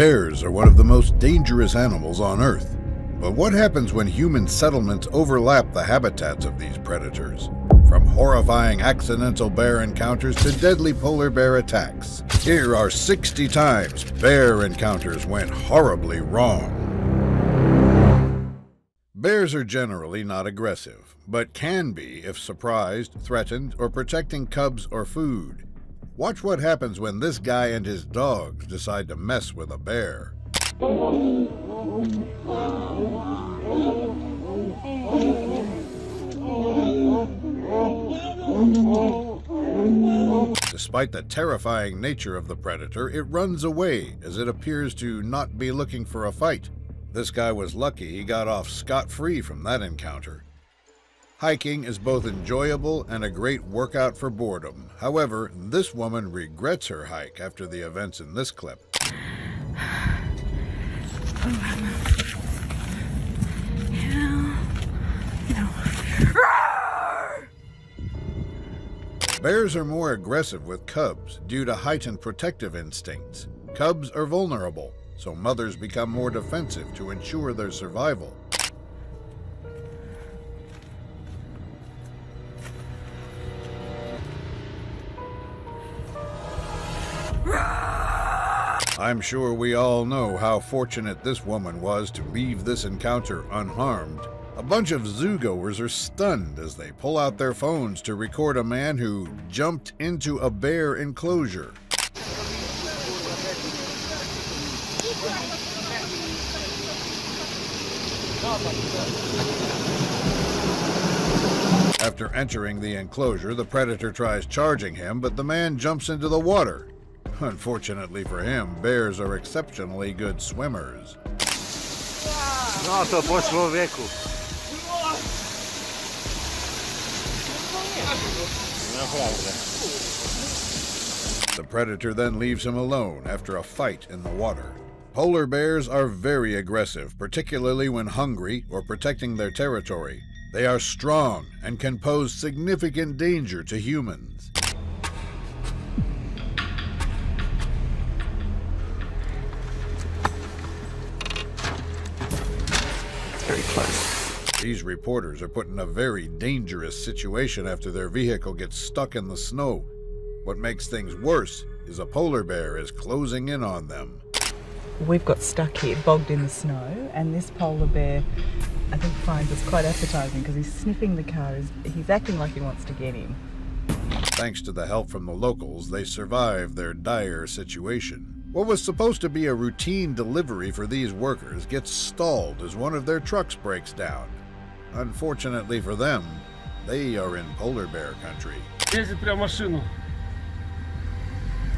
Bears are one of the most dangerous animals on Earth. But what happens when human settlements overlap the habitats of these predators? From horrifying accidental bear encounters to deadly polar bear attacks, here are 60 times bear encounters went horribly wrong. Bears are generally not aggressive, but can be if surprised, threatened, or protecting cubs or food. Watch what happens when this guy and his dogs decide to mess with a bear. Despite the terrifying nature of the predator, it runs away as it appears to not be looking for a fight. This guy was lucky he got off scot-free from that encounter. Hiking is both enjoyable and a great workout for boredom. However, this woman regrets her hike after the events in this clip. Bears are more aggressive with cubs due to heightened protective instincts. Cubs are vulnerable, so mothers become more defensive to ensure their survival. I'm sure we all know how fortunate this woman was to leave this encounter unharmed. A bunch of zoogoers are stunned as they pull out their phones to record a man who jumped into a bear enclosure. After entering the enclosure, the predator tries charging him, but the man jumps into the water. Unfortunately for him, bears are exceptionally good swimmers. No, to pošlo u veku. The predator then leaves him alone after a fight in the water. Polar bears are very aggressive, particularly when hungry or protecting their territory. They are strong and can pose significant danger to humans. Very close. These reporters are put in a very dangerous situation after their vehicle gets stuck in the snow. What makes things worse is a polar bear is closing in on them. We've got stuck here, bogged in the snow, and this polar bear, I think, finds us quite appetizing because he's sniffing the car. He's acting like he wants to get in. Thanks to the help from the locals, they survive their dire situation. What was supposed to be a routine delivery for these workers gets stalled as one of their trucks breaks down. Unfortunately for them, they are in polar bear country. Ездит прям в машину.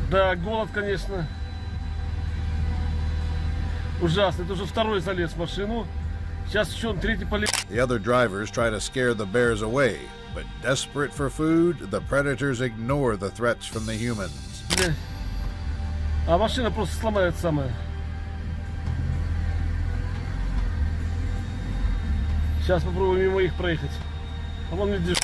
Да, голод, конечно, ужасный. Это уже второй залез в машину. Сейчас еще он третий полез. The other drivers try to scare the bears away, but desperate for food, the predators ignore the threats from the humans. А машина просто сломает самая. Сейчас попробуем мимо их проехать.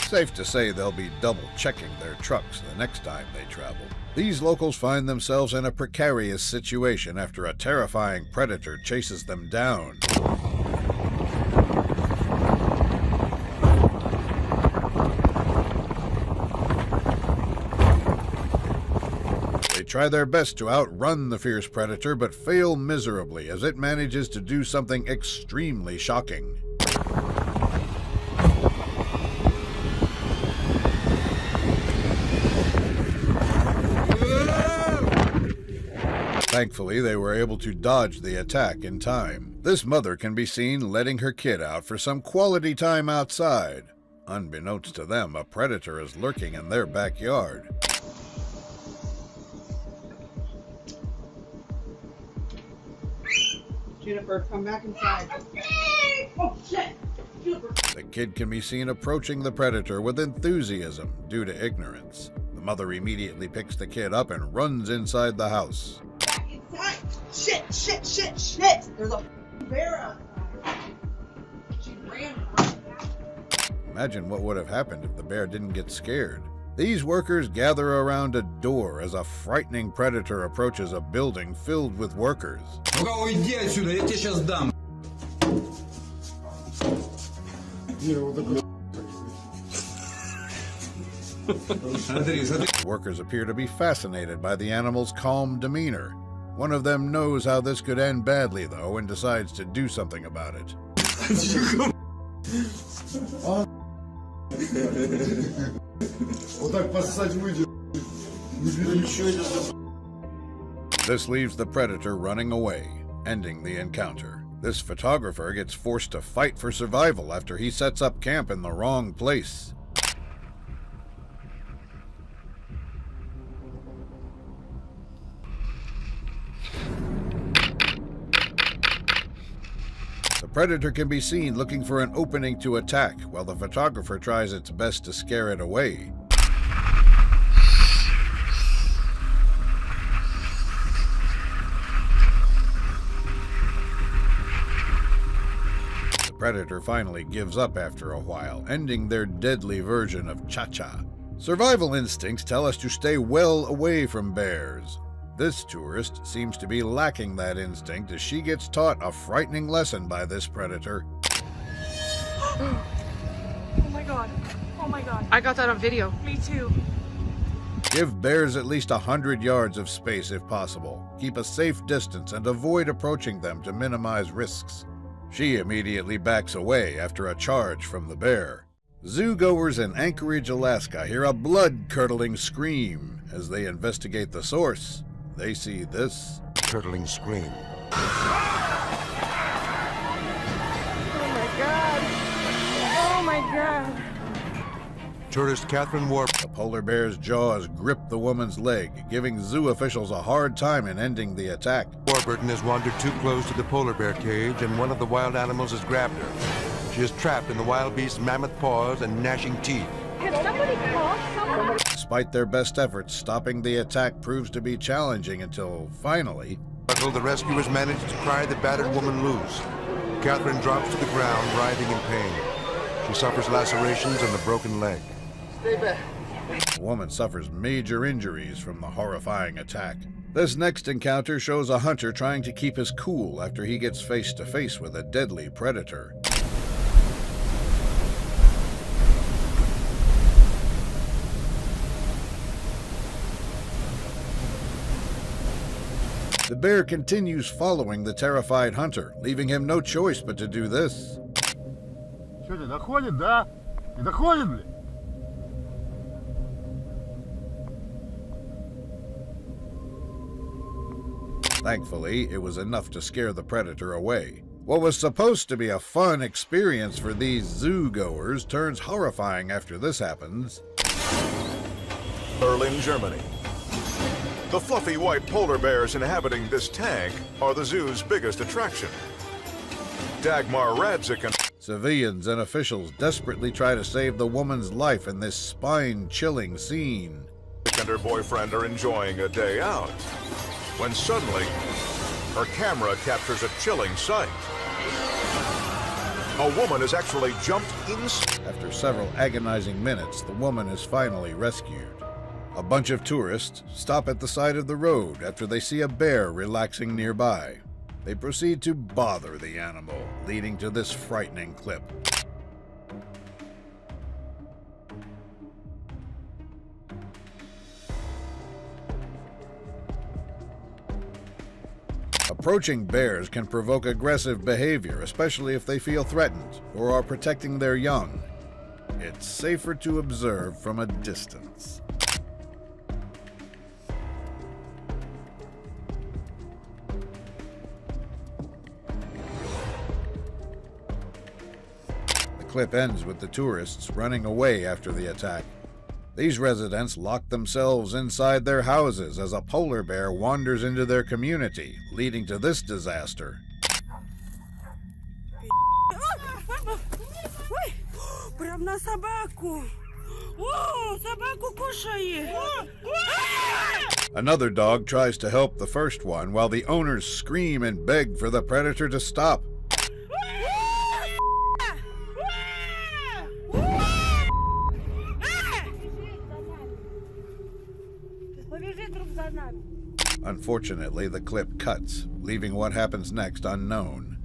Safe to say they'll be double-checking their trucks the next time they travel. These locals find themselves in a precarious situation after a terrifying predator chases them down. They try their best to outrun the fierce predator, but fail miserably as it manages to do something extremely shocking. Thankfully, they were able to dodge the attack in time. This mother can be seen letting her kid out for some quality time outside. Unbeknownst to them, a predator is lurking in their backyard. Juniper, come back inside. Oh, shit! Juniper. The kid can be seen approaching the predator with enthusiasm due to ignorance. The mother immediately picks the kid up and runs inside the house. Back inside! Shit, shit, shit, shit! There's a bear outside. She ran right back. Imagine what would have happened if the bear didn't get scared. These workers gather around a door as a frightening predator approaches a building filled with workers. Ну-ка, уйди отсюда, я тебе сейчас дам. Смотри, смотри. Workers appear to be fascinated by the animal's calm demeanor. One of them knows how this could end badly, though, and decides to do something about it. This leaves the predator running away, ending the encounter. This photographer gets forced to fight for survival after he sets up camp in the wrong place. The predator can be seen looking for an opening to attack, while the photographer tries its best to scare it away. The predator finally gives up after a while, ending their deadly version of cha-cha. Survival instincts tell us to stay well away from bears. This tourist seems to be lacking that instinct as she gets taught a frightening lesson by this predator. Oh my god. Oh my god. I got that on video. Me too. Give bears at least 100 yards of space if possible. Keep a safe distance and avoid approaching them to minimize risks. She immediately backs away after a charge from the bear. Zoogoers in Anchorage, Alaska hear a blood-curdling scream. As they investigate the source, they see this curdling scream. Oh my god. Oh my god. Tourist Catherine Warp. The polar bear's jaws grip the woman's leg, giving zoo officials a hard time in ending the attack. Warburton has wandered too close to the polar bear cage, and one of the wild animals has grabbed her. She is trapped in the wild beast's mammoth paws and gnashing teeth. Can somebody call someone? Despite their best efforts, stopping the attack proves to be challenging until, finally, The rescuers manage to pry the battered woman loose. Catherine drops to the ground, writhing in pain. She suffers lacerations on the broken leg. the woman suffers major injuries from the horrifying attack. This next encounter shows a hunter trying to keep his cool after he gets face to face with a deadly predator. The bear continues following the terrified hunter, leaving him no choice but to do this. Что, не доходит, да? Не доходит, блин? Thankfully, it was enough to scare the predator away. What was supposed to be a fun experience for these zoo-goers turns horrifying after this happens. Berlin, Germany. The fluffy white polar bears inhabiting this tank are the zoo's biggest attraction. Dagmar Radzik and Civilians and officials desperately try to save the woman's life in this spine-chilling scene. her boyfriend are enjoying a day out, when suddenly her camera captures a chilling sight. A woman has actually jumped inside. After several agonizing minutes, the woman is finally rescued. A bunch of tourists stop at the side of the road after they see a bear relaxing nearby. They proceed to bother the animal, leading to this frightening clip. Approaching bears can provoke aggressive behavior, especially if they feel threatened or are protecting their young. It's safer to observe from a distance. The clip ends with the tourists running away after the attack. These residents lock themselves inside their houses as a polar bear wanders into their community, leading to this disaster. Прям на собаку. О, собаку кушает. Another dog tries to help the first one while the owners scream and beg for the predator to stop. Unfortunately, the clip cuts, leaving what happens next unknown.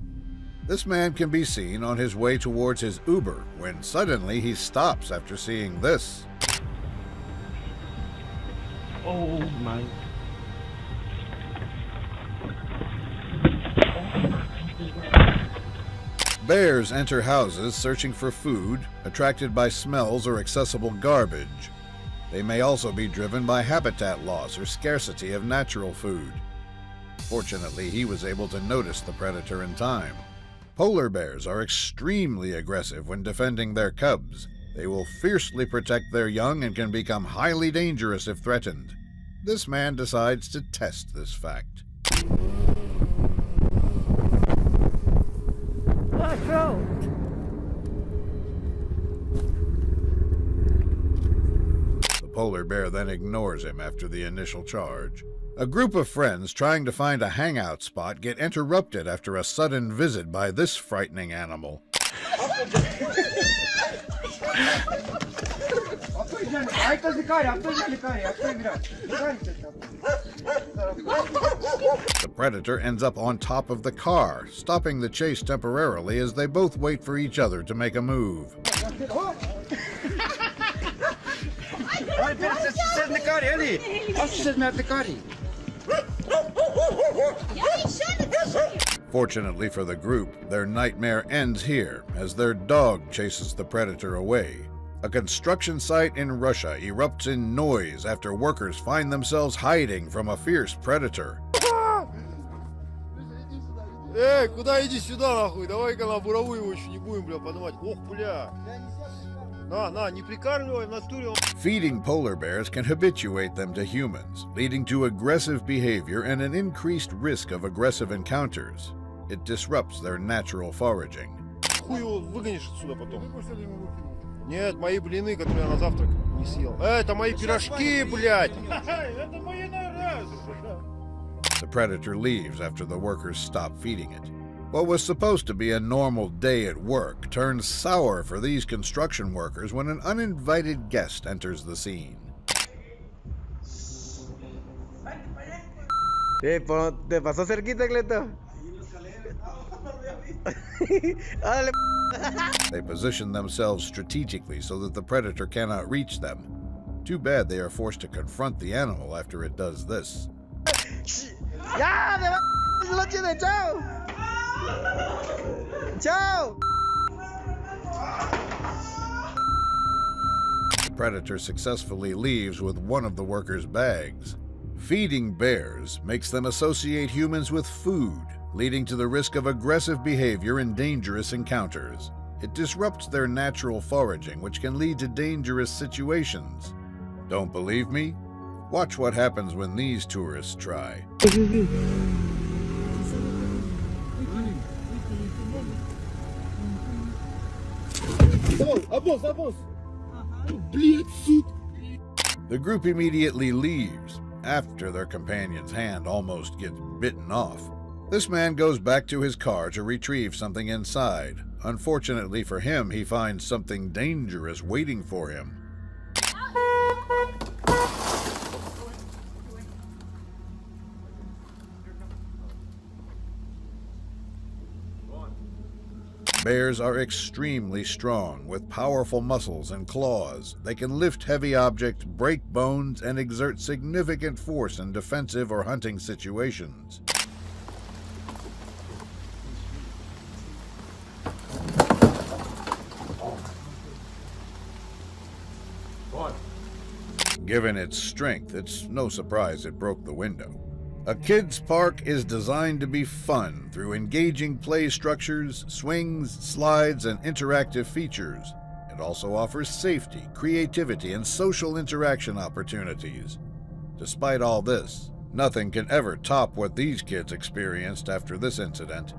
This man can be seen on his way towards his Uber when suddenly he stops after seeing this. Oh my. Bears enter houses searching for food, attracted by smells or accessible garbage. They may also be driven by habitat loss or scarcity of natural food. Fortunately, he was able to notice the predator in time. Polar bears are extremely aggressive when defending their cubs. They will fiercely protect their young and can become highly dangerous if threatened. This man decides to test this fact. The polar bear then ignores him after the initial charge. A group of friends trying to find a hangout spot get interrupted after a sudden visit by this frightening animal. The predator ends up on top of the car, stopping the chase temporarily as they both wait for each other to make a move. Fortunately for the group, their nightmare ends here as their dog chases the predator away. A construction site in Russia erupts in noise after workers find themselves hiding from a fierce predator. Куда иди сюда, нахуй? Давай-ка на буровую его еще не будем, бля, поднимать. Ох, бля. На, не прикармливай в натуре. Feeding polar bears can habituate them to humans, leading to aggressive behavior and an increased risk of aggressive encounters. It disrupts their natural foraging. Хуй его выгонишь отсюда потом. Нет, мои блины, которые я на завтрак не съел. Это мои пирожки, блядь! Это мои, наверное. The predator leaves after the workers stop feeding it. What was supposed to be a normal day at work turns sour for these construction workers when an uninvited guest enters the scene. ¿Te pasó cerquita, Cleto? They position themselves strategically so that the predator cannot reach them. Too bad they are forced to confront the animal after it does this. ¡Ya! ¡Se lo tiene! ¡Chao! ¡Chao! The predator successfully leaves with one of the workers' bags. Feeding bears makes them associate humans with food, leading to the risk of aggressive behavior and dangerous encounters. It disrupts their natural foraging, which can lead to dangerous situations. Don't believe me? Watch what happens when these tourists try. The group immediately leaves after their companion's hand almost gets bitten off. This man goes back to his car to retrieve something inside. Unfortunately for him, he finds something dangerous waiting for him. Bears are extremely strong, with powerful muscles and claws. They can lift heavy objects, break bones, and exert significant force in defensive or hunting situations. Given its strength, it's no surprise it broke the window. A kids' park is designed to be fun through engaging play structures, swings, slides, and interactive features. It also offers safety, creativity, and social interaction opportunities. Despite all this, nothing can ever top what these kids experienced after this incident.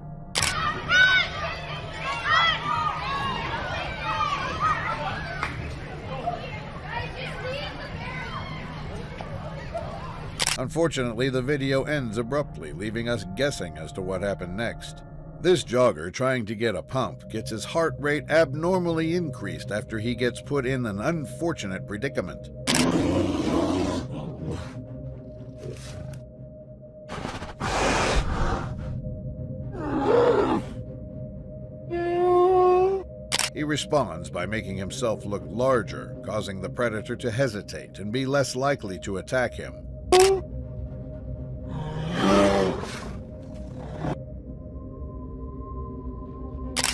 Unfortunately, the video ends abruptly, leaving us guessing as to what happened next. This jogger trying to get a pump gets his heart rate abnormally increased after he gets put in an unfortunate predicament. He responds by making himself look larger, causing the predator to hesitate and be less likely to attack him.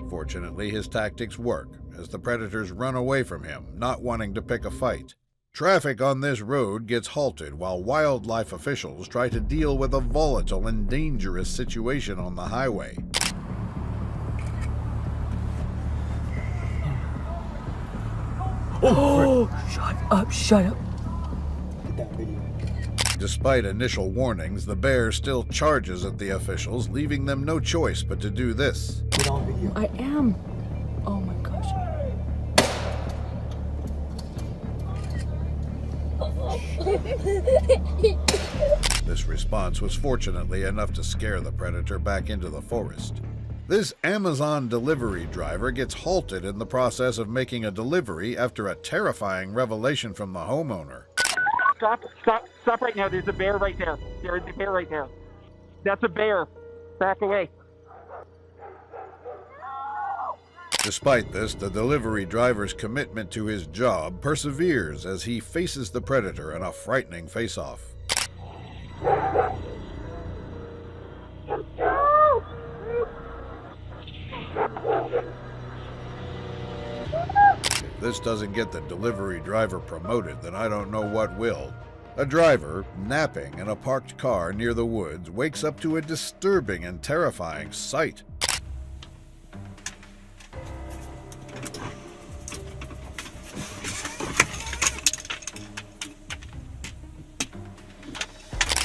Fortunately, his tactics work, as the predators run away from him, not wanting to pick a fight. Traffic on this road gets halted while wildlife officials try to deal with a volatile and dangerous situation on the highway. Oh, shut up, shut up. Despite initial warnings, the bear still charges at the officials, leaving them no choice but to do this. I am. Oh my gosh. This response was fortunately enough to scare the predator back into the forest. This Amazon delivery driver gets halted in the process of making a delivery after a terrifying revelation from the homeowner. Stop right now. There's a bear right there. There is a bear right there. That's a bear. Back away. Despite this, the delivery driver's commitment to his job perseveres as he faces the predator in a frightening face-off. If this doesn't get the delivery driver promoted, then I don't know what will. A driver, napping in a parked car near the woods, wakes up to a disturbing and terrifying sight.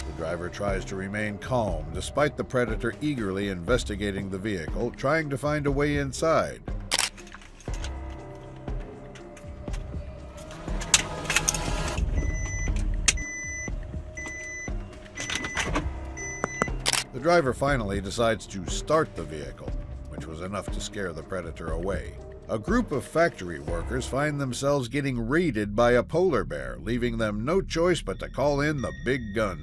The driver tries to remain calm despite the predator eagerly investigating the vehicle, trying to find a way inside. The driver finally decides to start the vehicle, which was enough to scare the predator away. A group of factory workers find themselves getting raided by a polar bear, leaving them no choice but to call in the big guns.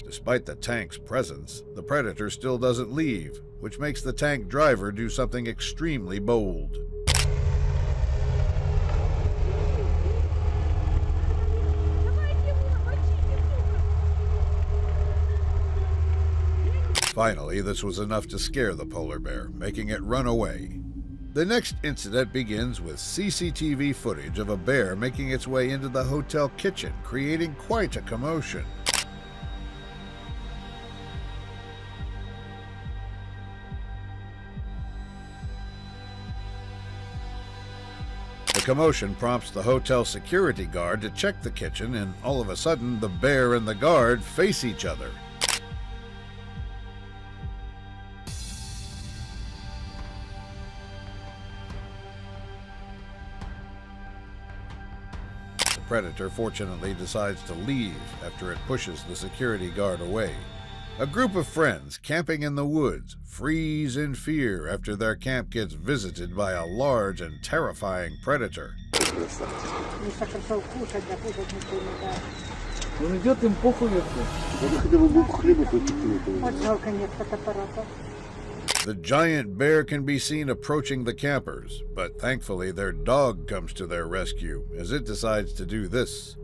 Despite the tank's presence, the predator still doesn't leave, which makes the tank driver do something extremely bold. Finally, this was enough to scare the polar bear, making it run away. The next incident begins with CCTV footage of a bear making its way into the hotel kitchen, creating quite a commotion. The commotion prompts the hotel security guard to check the kitchen, and all of a sudden, the bear and the guard face each other. The predator fortunately decides to leave after it pushes the security guard away. A group of friends camping in the woods freeze in fear after their camp gets visited by a large and terrifying predator. The giant bear can be seen approaching the campers, but thankfully their dog comes to their rescue as it decides to do this.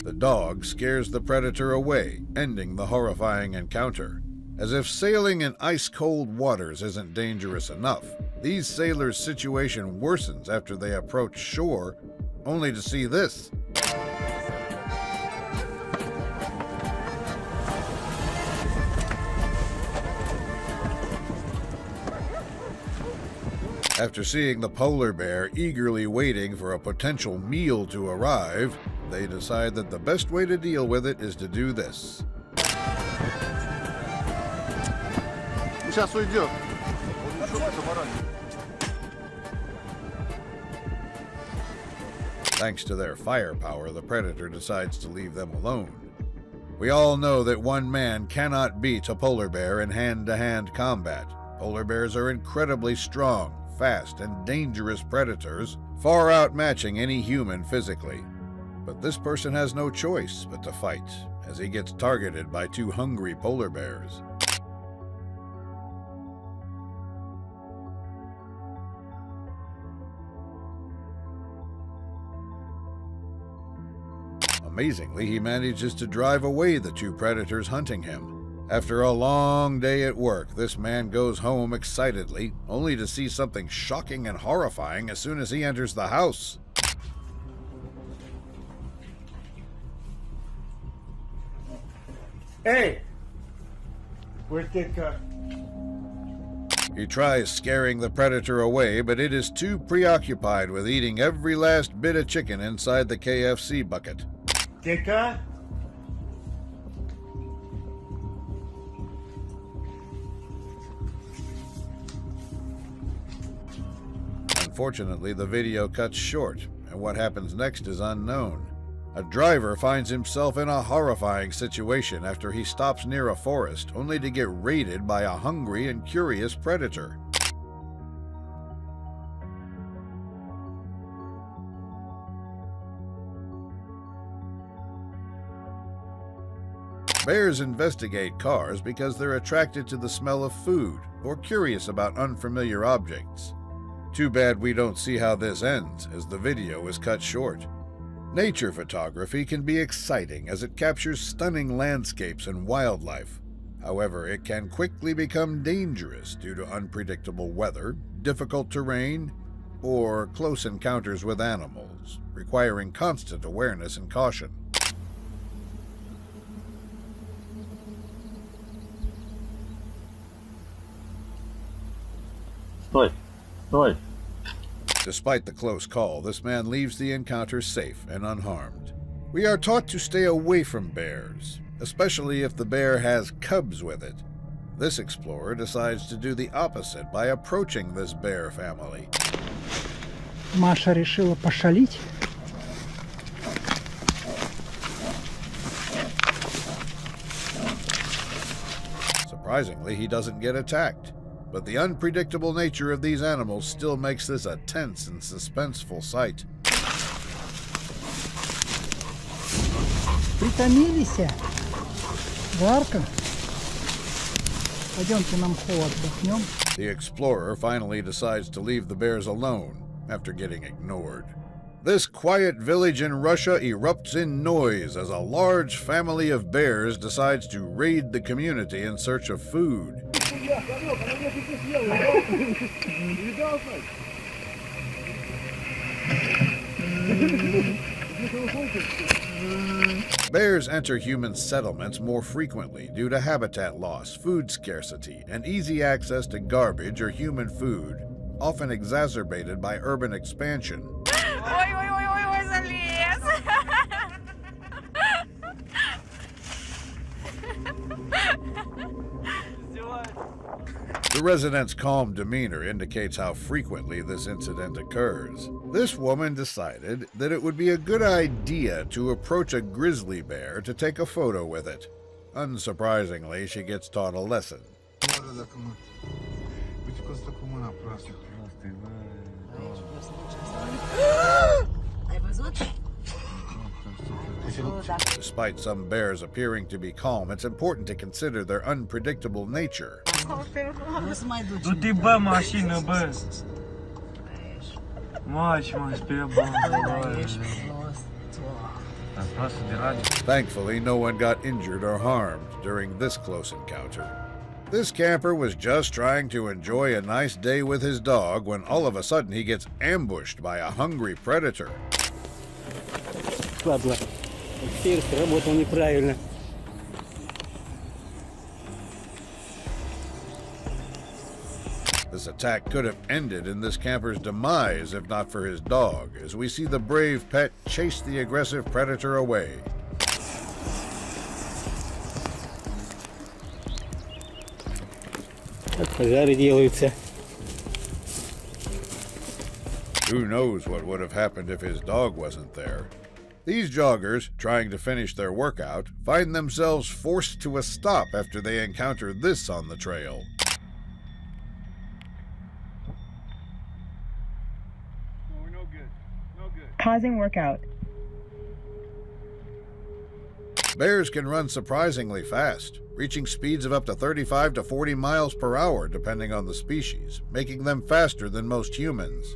The dog scares the predator away, ending the horrifying encounter. As if sailing in ice-cold waters isn't dangerous enough, these sailors' situation worsens after they approach shore, only to see this. After seeing the polar bear eagerly waiting for a potential meal to arrive, they decide that the best way to deal with it is to do this. Thanks to their firepower, the predator decides to leave them alone. We all know that one man cannot beat a polar bear in hand-to-hand combat. Polar bears are incredibly strong, fast, and dangerous predators, far outmatching any human physically. But this person has no choice but to fight, as he gets targeted by two hungry polar bears. Amazingly, he manages to drive away the two predators hunting him. After a long day at work, this man goes home excitedly, only to see something shocking and horrifying as soon as he enters the house. Hey! Where's that car? He tries scaring the predator away, but it is too preoccupied with eating every last bit of chicken inside the KFC bucket. Teka? Unfortunately, the video cuts short, and what happens next is unknown. A driver finds himself in a horrifying situation after he stops near a forest, only to get raided by a hungry and curious predator. Bears investigate cars because they're attracted to the smell of food or curious about unfamiliar objects. Too bad we don't see how this ends, as the video is cut short. Nature photography can be exciting as it captures stunning landscapes and wildlife. However, it can quickly become dangerous due to unpredictable weather, difficult terrain, or close encounters with animals, requiring constant awareness and caution. Стой! Стой! Despite the close call, this man leaves the encounter safe and unharmed. We are taught to stay away from bears, especially if the bear has cubs with it. This explorer decides to do the opposite by approaching this bear family. Маша решила пошалить. Surprisingly, he doesn't get attacked. But the unpredictable nature of these animals still makes this a tense and suspenseful sight. Притомились? Жарко? Пойдемте, нам холод, отдохнем. The explorer finally decides to leave the bears alone after getting ignored. This quiet village in Russia erupts in noise as a large family of bears decides to raid the community in search of food. Bears enter human settlements more frequently due to habitat loss, food scarcity, and easy access to garbage or human food, often exacerbated by urban expansion. Ой-ой-ой-ой, залез! The residents' calm demeanor indicates how frequently this incident occurs. This woman decided that it would be a good idea to approach a grizzly bear to take a photo with it. Unsurprisingly, she gets taught a lesson. Despite some bears appearing to be calm, it's important to consider their unpredictable nature. Ну ты Б, машина Б. Матч, Thankfully, no one got injured or harmed during this close encounter. This camper was just trying to enjoy a nice day with his dog when all of a sudden he gets ambushed by a hungry predator. Ладно, теперь сработал неправильно. This attack could have ended in this camper's demise if not for his dog, as we see the brave pet chase the aggressive predator away. Как пожары делаются. Who knows what would have happened if his dog wasn't there? These joggers, trying to finish their workout, find themselves forced to a stop after they encounter this on the trail. Pausing workout. Bears can run surprisingly fast, reaching speeds of up to 35 to 40 miles per hour depending on the species, making them faster than most humans.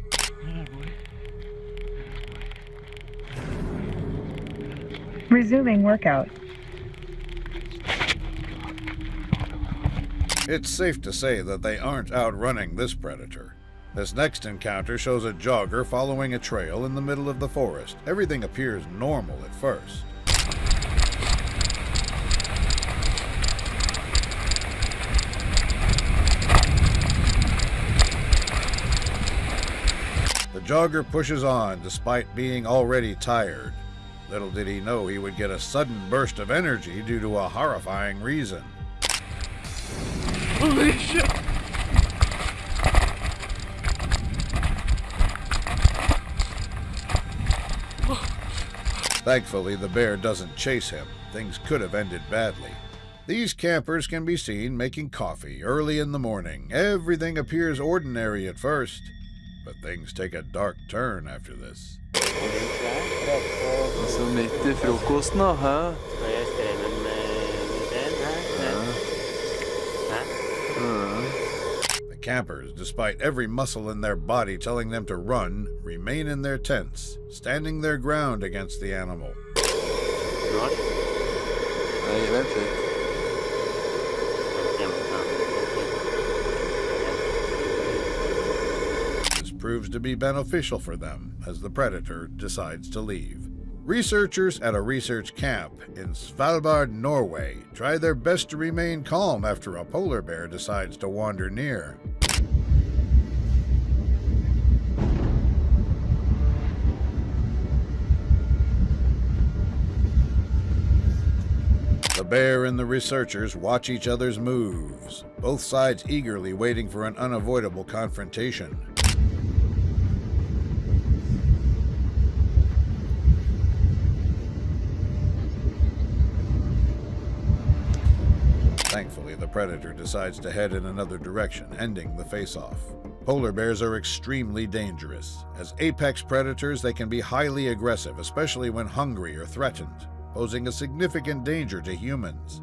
Resuming workout. It's safe to say that they aren't outrunning this predator. This next encounter shows a jogger following a trail in the middle of the forest. Everything appears normal at first. The jogger pushes on despite being already tired. Little did he know he would get a sudden burst of energy due to a horrifying reason. Holy shit! Thankfully, the bear doesn't chase him. Things could have ended badly. These campers can be seen making coffee early in the morning. Everything appears ordinary at first, but things take a dark turn after this. Så mitt i frokosten da, hæ? Skal jeg skremme med den her? The campers, despite every muscle in their body telling them to run, remain in their tents, standing their ground against the animal. Nej, vent litt. This proves to be beneficial for them as the predator decides to leave. Researchers at a research camp in Svalbard, Norway, try their best to remain calm after a polar bear decides to wander near. The bear and the researchers watch each other's moves, both sides eagerly waiting for an unavoidable confrontation. Thankfully, the predator decides to head in another direction, ending the face-off. Polar bears are extremely dangerous. As apex predators, they can be highly aggressive, especially when hungry or threatened, posing a significant danger to humans.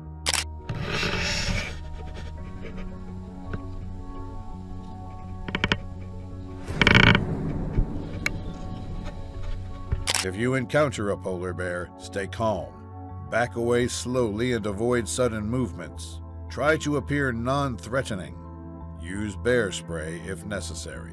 If you encounter a polar bear, stay calm. Back away slowly and avoid sudden movements. Try to appear non-threatening. Use bear spray if necessary.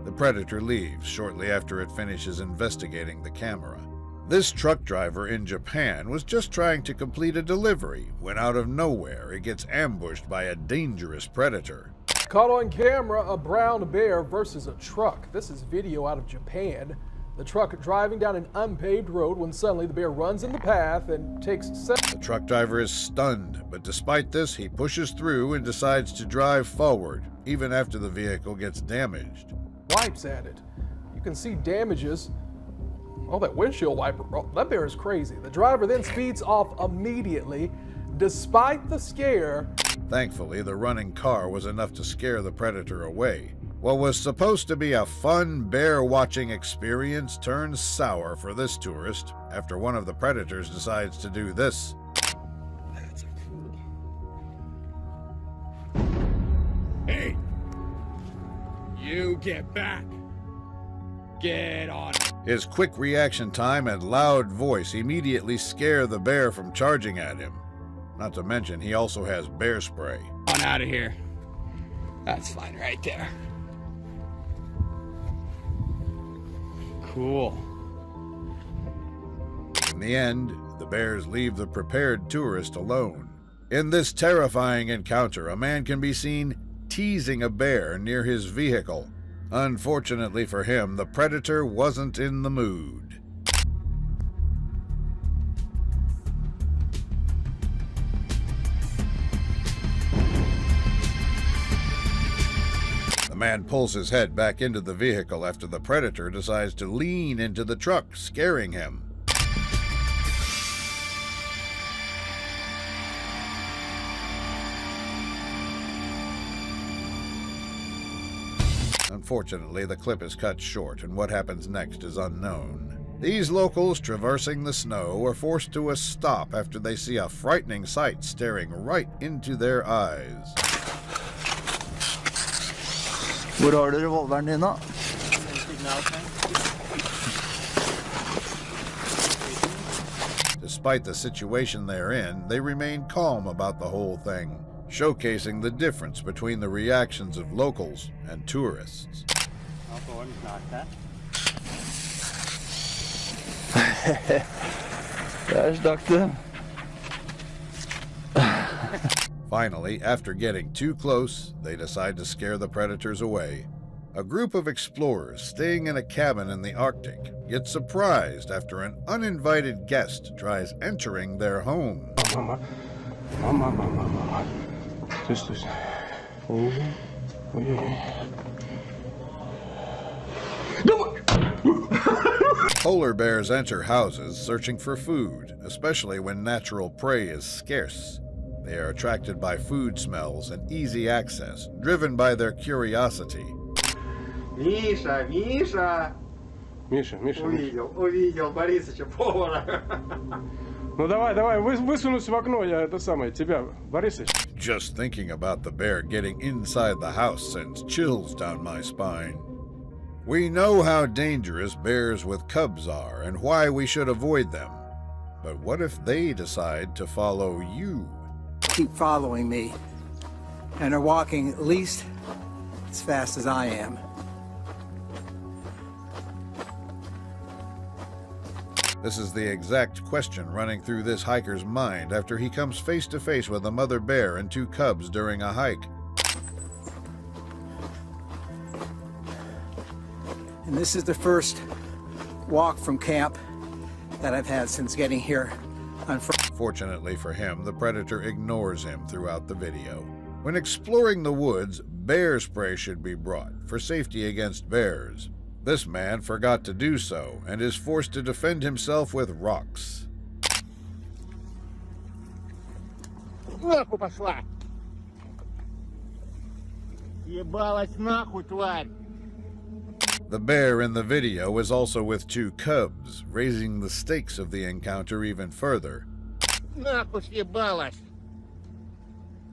The predator leaves shortly after it finishes investigating the camera. This truck driver in Japan was just trying to complete a delivery when out of nowhere it gets ambushed by a dangerous predator. Caught on camera, a brown bear versus a truck. This is video out of Japan. The truck driving down an unpaved road when suddenly the bear runs in the path and takes The truck driver is stunned, but despite this, he pushes through and decides to drive forward, even after the vehicle gets damaged. wipes at it. You can see damages. Oh, that windshield wiper, oh, that bear is crazy. The driver then speeds off immediately, despite the scare. Thankfully, the running car was enough to scare the predator away. What was supposed to be a fun bear-watching experience turns sour for this tourist after one of the predators decides to do this. That's a fool. Hey! You get back! Get on! His quick reaction time and loud voice immediately scare the bear from charging at him. Not to mention, he also has bear spray. On out of here. That's fine right there. Cool. In the end, the bears leave the prepared tourist alone. In this terrifying encounter, a man can be seen teasing a bear near his vehicle. Unfortunately for him, the predator wasn't in the mood. man pulls his head back into the vehicle after the predator decides to lean into the truck, scaring him. Unfortunately, the clip is cut short, and what happens next is unknown. These locals traversing the snow are forced to a stop after they see a frightening sight staring right into their eyes. Hvor har du revolveren din da? Despite the situation they're in, they remain calm about the whole thing, showcasing the difference between the reactions of locals and tourists. Finally, after getting too close, they decide to scare the predators away. A group of explorers staying in a cabin in the Arctic get surprised after an uninvited guest tries entering their home. Polar bears enter houses searching for food, especially when natural prey is scarce. They are attracted by food smells and easy access, driven by their curiosity. Миша, Миша! Миша. Увидел Борисыча повара. Ну давай, высунусь в окно, я это самое, тебя, Борисыч. Just thinking about the bear getting inside the house sends chills down my spine. We know how dangerous bears with cubs are and why we should avoid them. But what if they decide to follow you? Keep following me and are walking at least as fast as I am. This is the exact question running through this hiker's mind after he comes face to face with a mother bear and two cubs during a hike. And this is the first walk from camp that I've had since getting here on Friday. Fortunately for him, the predator ignores him throughout the video. When exploring the woods, bear spray should be brought for safety against bears. This man forgot to do so and is forced to defend himself with rocks. Нахуй пошла! Ебалась нахуй, тварь! The bear in the video is also with two cubs, raising the stakes of the encounter even further. Нахуй съебалась!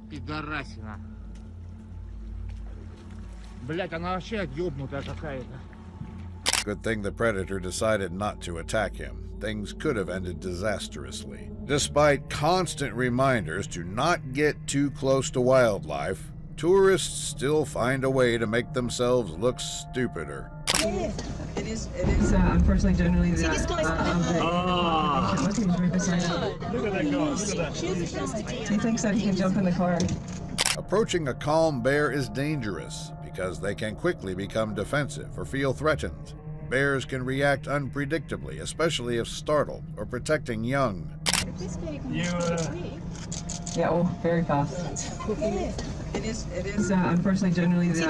Пидорасина! Блять, она вообще ёбнутая какая-то. Good thing the predator decided not to attack him. Things could have ended disastrously. Despite constant reminders to not get too close to wildlife, tourists still find a way to make themselves look stupider. It is unfortunately generally the Look at that go. Look at that. He thinks that he can jump in the car. Approaching a calm bear is dangerous because they can quickly become defensive or feel threatened. Bears can react unpredictably, especially if startled or protecting young. Yeah, well, very fast. It is unfortunately generally the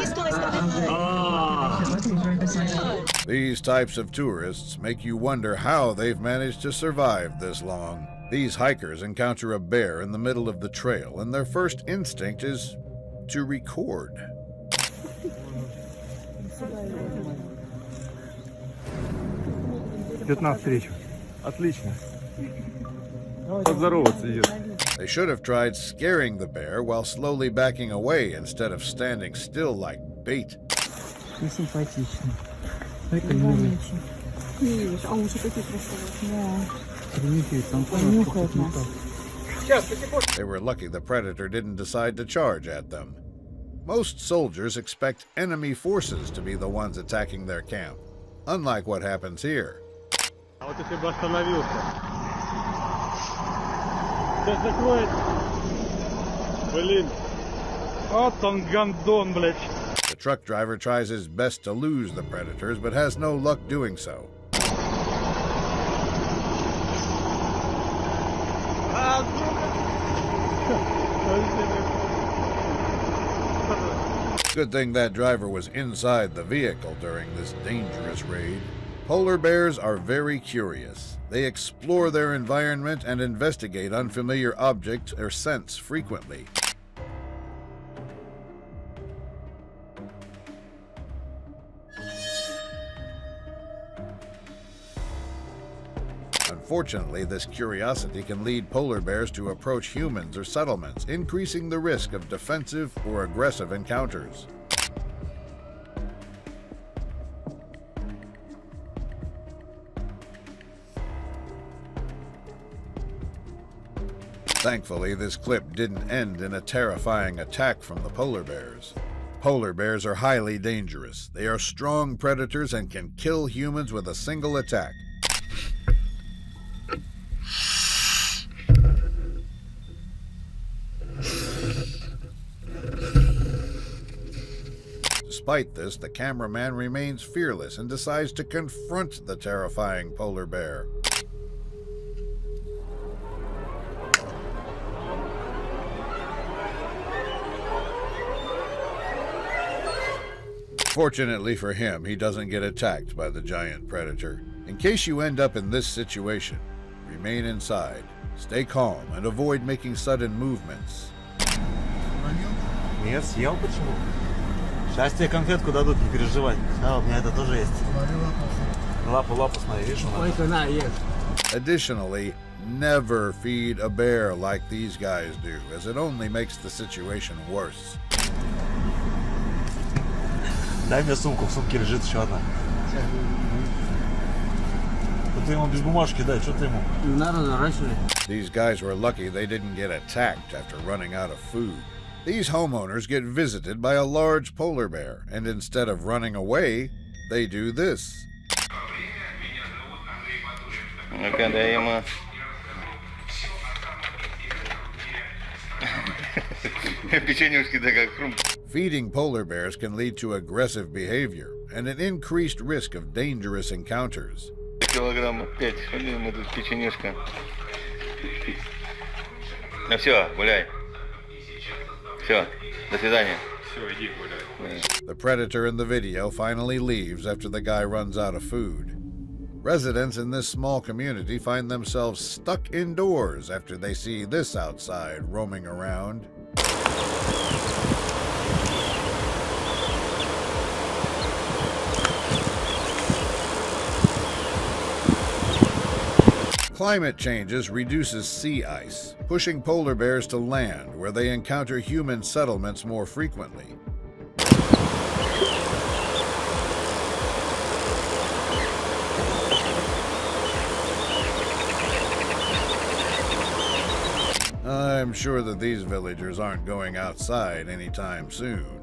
These types of tourists make you wonder how they've managed to survive this long. These hikers encounter a bear in the middle of the trail, and their first instinct is to record. Идет навстречу. Отлично. Поздороваться идет. They should have tried scaring the bear while slowly backing away instead of standing still like bait. Не симпатично. Это милый. Видишь, а уши какие красивые. Принюхивает, там понюхает нас. They were lucky the predator didn't decide to charge at them. Most soldiers expect enemy forces to be the ones attacking their camp, unlike what happens here. А вот если бы остановился. Сейчас закроет. Блин. Вот он гандон, блядь. The truck driver tries his best to lose the predators, but has no luck doing so. Good thing that driver was inside the vehicle during this dangerous raid. Polar bears are very curious. They explore their environment and investigate unfamiliar objects or scents frequently. Unfortunately, this curiosity can lead polar bears to approach humans or settlements, increasing the risk of defensive or aggressive encounters. Thankfully, this clip didn't end in a terrifying attack from the polar bears. Polar bears are highly dangerous. They are strong predators and can kill humans with a single attack. Despite this, the cameraman remains fearless and decides to confront the terrifying polar bear. Fortunately for him, he doesn't get attacked by the giant predator. In case you end up in this situation, remain inside, stay calm, and avoid making sudden movements. Нет, съел почему? Сейчас тебе конфетку дадут, не переживай. Да, у меня это тоже есть. Лапу, смотри, видишь? Ой, на, ешь. Additionally, never feed a bear like these guys do, as it only makes the situation worse. Дай мне сумку, в сумке лежит еще одна. Ты ему без бумажки дай, что ты ему? Надо наращивать. These guys were lucky they didn't get attacked after running out of food. These homeowners get visited by a large polar bear, and instead of running away, they do this. Ну-ка, дай ему. Печенюшки, да как хрум. Feeding polar bears can lead to aggressive behavior and an increased risk of dangerous encounters. Килограммов 5. Ходим мы тут печенюшка. Ну все, гуляй. Все, до свидания. Все, иди гуляй. The predator in the video finally leaves after the guy runs out of food. Residents in this small community find themselves stuck indoors after they see this outside roaming around. Climate changes reduces sea ice, pushing polar bears to land where they encounter human settlements more frequently. I'm sure that these villagers aren't going outside anytime soon.